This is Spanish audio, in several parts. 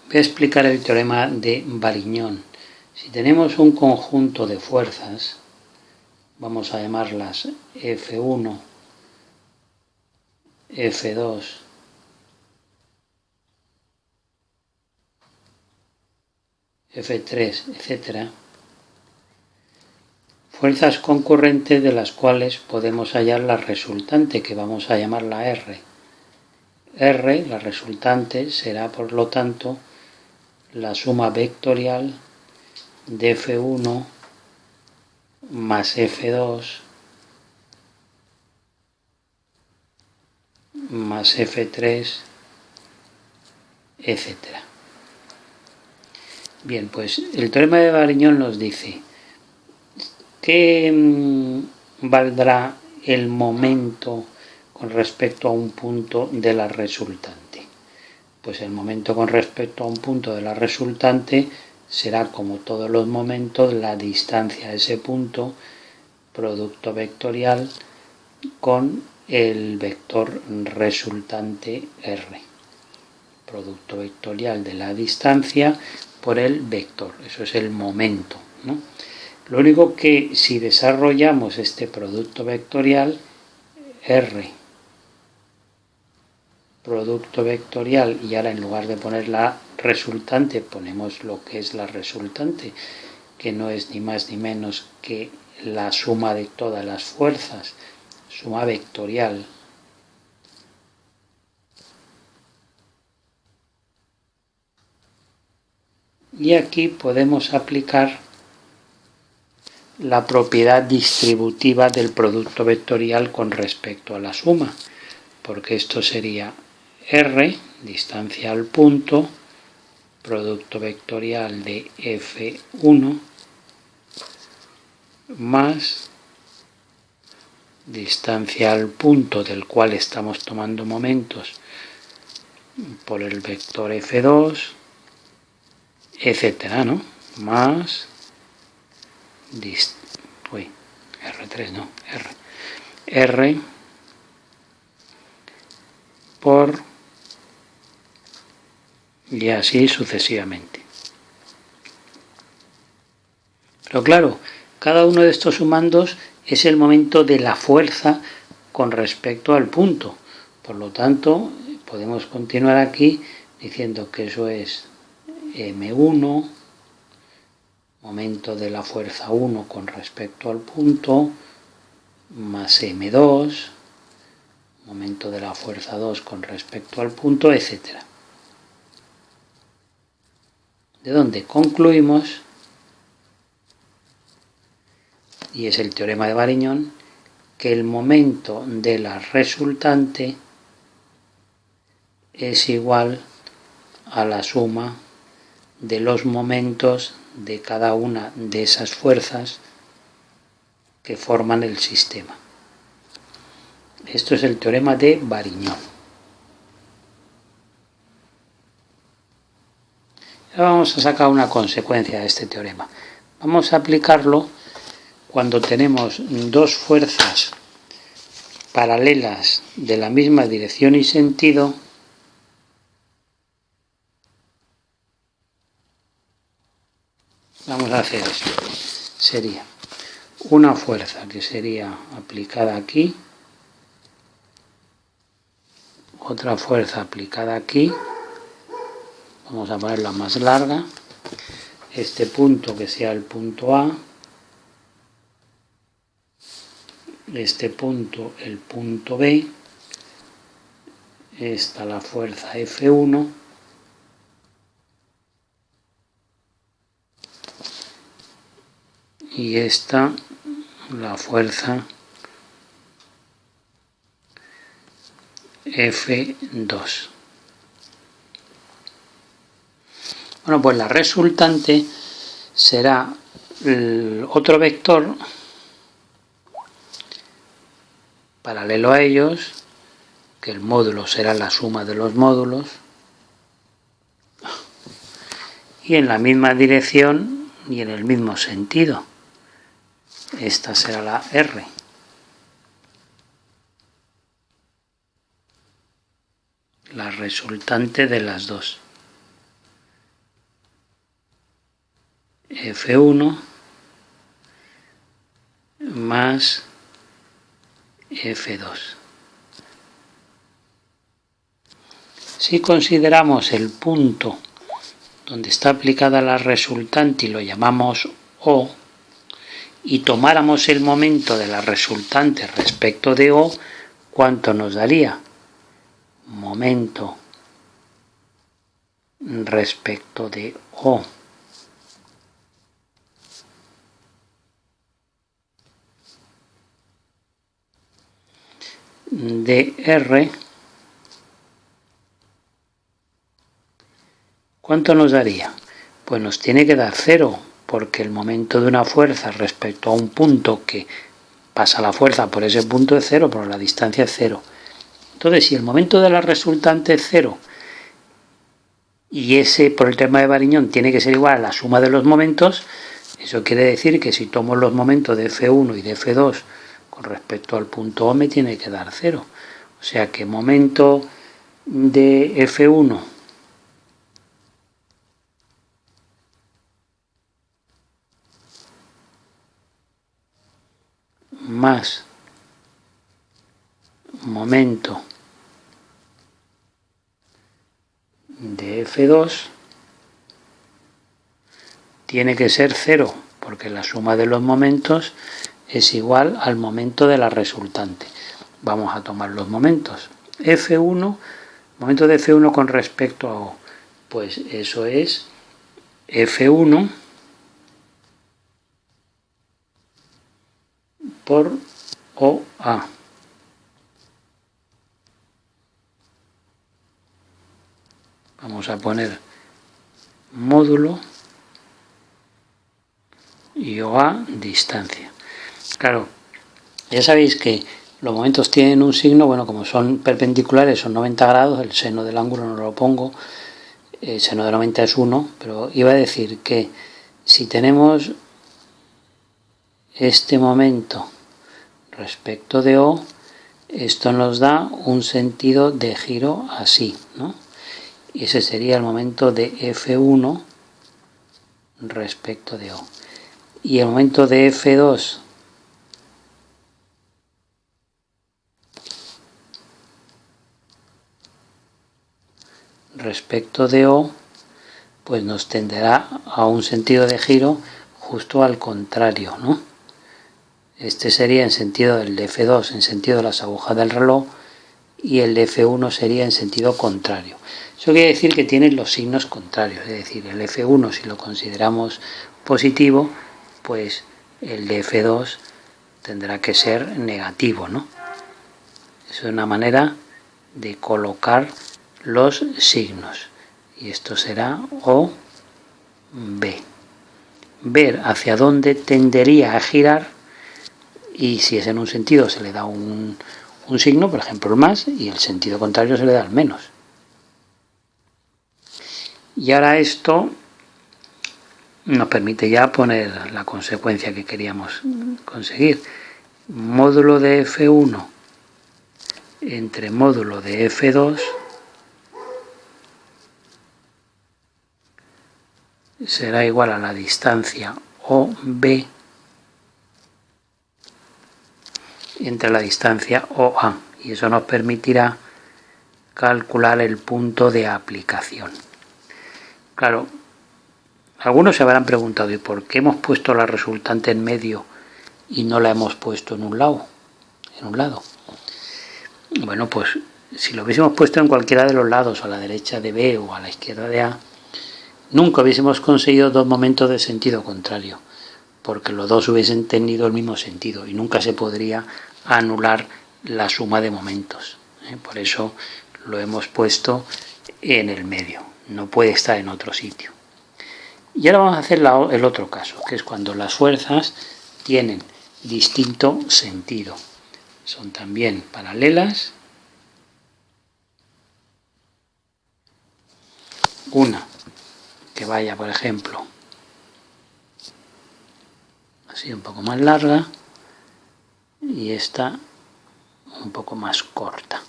Voy a explicar el teorema de Varignon. Si tenemos un conjunto de fuerzas, vamos a llamarlas F1, F2, F3, etc. Fuerzas concurrentes de las cuales podemos hallar la resultante, que vamos a llamarla R. R, la resultante, será por lo tanto la suma vectorial de F1 más F2 más F3, etc. Bien, pues el teorema de Varignon nos dice ¿qué valdrá el momento con respecto a un punto de la resultante? Pues el momento con respecto a un punto de la resultante será, como todos los momentos, la distancia a ese punto, producto vectorial, con el vector resultante R. Producto vectorial de la distancia por el vector. Eso es el momento, ¿no? Lo único que si desarrollamos este producto vectorial, R, producto vectorial, y ahora en lugar de poner la resultante, ponemos lo que es la resultante, que no es ni más ni menos que la suma de todas las fuerzas, suma vectorial. Y aquí podemos aplicar la propiedad distributiva del producto vectorial con respecto a la suma, porque esto sería R, distancia al punto, producto vectorial de F1, más distancia al punto del cual estamos tomando momentos por el vector F2, etcétera, ¿no? Más R3, no, R por, y así sucesivamente. Pero claro, cada uno de estos sumandos es el momento de la fuerza con respecto al punto. Por lo tanto, podemos continuar aquí diciendo que eso es M1, momento de la fuerza 1 con respecto al punto, más M2, momento de la fuerza 2 con respecto al punto, etc. De donde concluimos, y es el teorema de Varignon, que el momento de la resultante es igual a la suma de los momentos de cada una de esas fuerzas que forman el sistema. Esto es el teorema de Varignon. Ahora vamos a sacar una consecuencia de este teorema. Vamos a aplicarlo cuando tenemos dos fuerzas paralelas de la misma dirección y sentido vamos a hacer esto. Sería una fuerza que sería aplicada aquí, otra fuerza aplicada aquí, vamos a ponerla más larga, este punto que sea el punto A, este punto el punto B, esta la fuerza F1, y esta la fuerza F2. Bueno, pues la resultante será el otro vector paralelo a ellos, que el módulo será la suma de los módulos, y en la misma dirección y en el mismo sentido. Esta será la R. La resultante de las dos. F1 más F2. Si consideramos el punto donde está aplicada la resultante y lo llamamos O, y tomáramos el momento de la resultante respecto de O, ¿cuánto nos daría? Momento respecto de O de R, ¿cuánto nos daría? Pues nos tiene que dar 0, porque el momento de una fuerza respecto a un punto que pasa la fuerza por ese punto es 0, pero la distancia es 0. Entonces, si el momento de la resultante es 0, y ese, por el tema de Bariñón, tiene que ser igual a la suma de los momentos, eso quiere decir que si tomo los momentos de F1 y de F2 con respecto al punto O, me tiene que dar 0. O sea que momento de F1 más momento de F2 tiene que ser 0, porque la suma de los momentos es igual al momento de la resultante. Vamos a tomar los momentos. F1, momento de F1 con respecto a O. Pues eso es F1 por OA. Vamos a poner módulo y OA distancia. Claro, ya sabéis que los momentos tienen un signo, bueno, como son perpendiculares, son 90 grados, el seno del ángulo no lo pongo, el seno de 90 es 1, pero iba a decir que si tenemos este momento respecto de O, esto nos da un sentido de giro así, ¿no? Y ese sería el momento de F1 respecto de O. Y el momento de F2 respecto de O, pues nos tenderá a un sentido de giro justo al contrario, ¿no? Este sería en sentido del de F2, en sentido de las agujas del reloj, y el de F1 sería en sentido contrario. Eso quiere decir que tienen los signos contrarios, es decir, el F1 si lo consideramos positivo, pues el de F2 tendrá que ser negativo, ¿no? Es una manera de colocar los signos. Y esto será O, B. Ver hacia dónde tendería a girar, y si es en un sentido se le da un signo, por ejemplo el más, y el sentido contrario se le da el menos. Y ahora esto nos permite ya poner la consecuencia que queríamos conseguir. Módulo de F1 entre módulo de F2 será igual a la distancia OB entre la distancia OA, y eso nos permitirá calcular el punto de aplicación. Claro, algunos se habrán preguntado, ¿y por qué hemos puesto la resultante en medio y no la hemos puesto en un lado? Bueno, pues si lo hubiésemos puesto en cualquiera de los lados, a la derecha de B o a la izquierda de A, nunca hubiésemos conseguido dos momentos de sentido contrario, porque los dos hubiesen tenido el mismo sentido y nunca se podría anular la suma de momentos. Por eso lo hemos puesto en el medio, no puede estar en otro sitio. Y ahora vamos a hacer el otro caso, que es cuando las fuerzas tienen distinto sentido. Son también paralelas. Una que vaya, por ejemplo, así un poco más larga, y esta un poco más corta.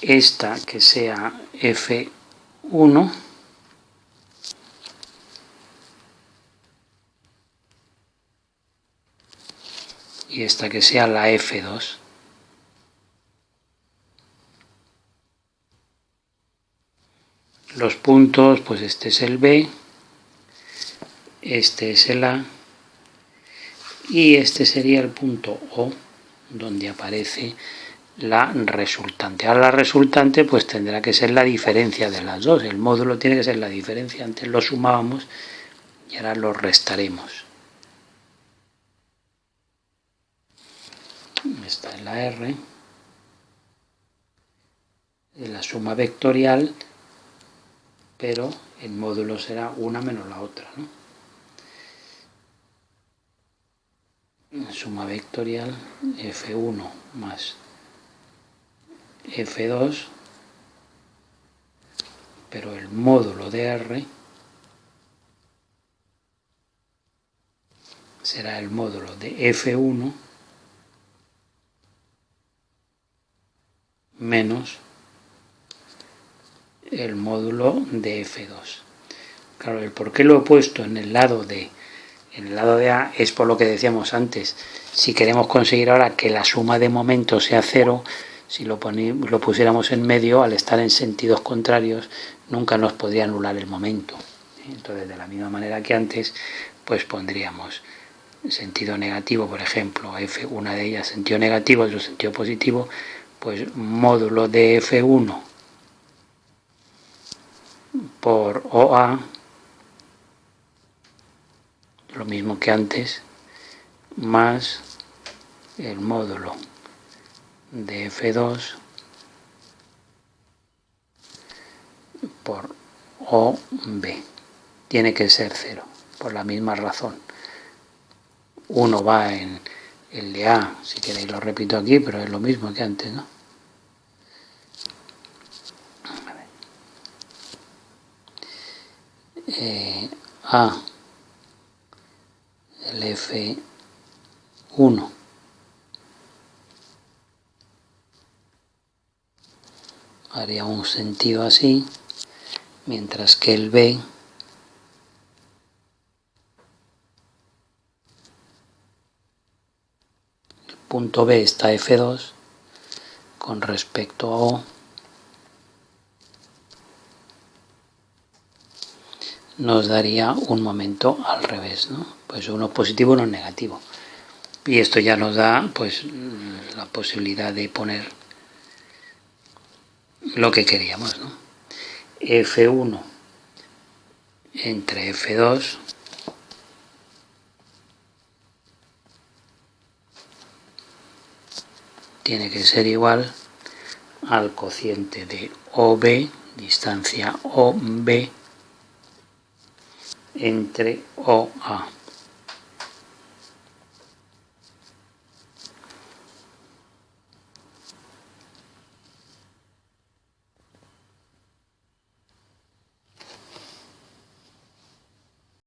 Esta que sea F1 y esta que sea la F2. Los puntos, pues este es el B, este es el A y este sería el punto O, donde aparece la resultante. Ahora la resultante pues tendrá que ser la diferencia de las dos. El módulo tiene que ser la diferencia. Antes lo sumábamos y ahora lo restaremos. Esta es la R. Es la suma vectorial, pero el módulo será una menos la otra, ¿no? Suma vectorial F1 más F2, pero el módulo de R será el módulo de F1 menos el módulo de F2. Claro, el por qué lo he puesto en el lado de A es por lo que decíamos antes. Si queremos conseguir ahora que la suma de momentos sea cero, si lo pusiéramos en medio, al estar en sentidos contrarios, nunca nos podría anular el momento. Entonces, de la misma manera que antes, pues pondríamos sentido negativo, por ejemplo, F, una de ellas sentido negativo, otro sentido positivo, pues módulo de F1 por OA, lo mismo que antes, más el módulo de F2 por OB. Tiene que ser cero, por la misma razón. Uno va en el de A, si queréis lo repito aquí, pero es lo mismo que antes, ¿no? A, el F1 haría un sentido así, mientras que el B el punto B está F2 con respecto a O, nos daría un momento al revés, ¿no? Pues uno es positivo, uno es negativo. Y esto ya nos da pues la posibilidad de poner lo que queríamos, ¿no? F1 entre F2 tiene que ser igual al cociente de OB, distancia OB, entre OA.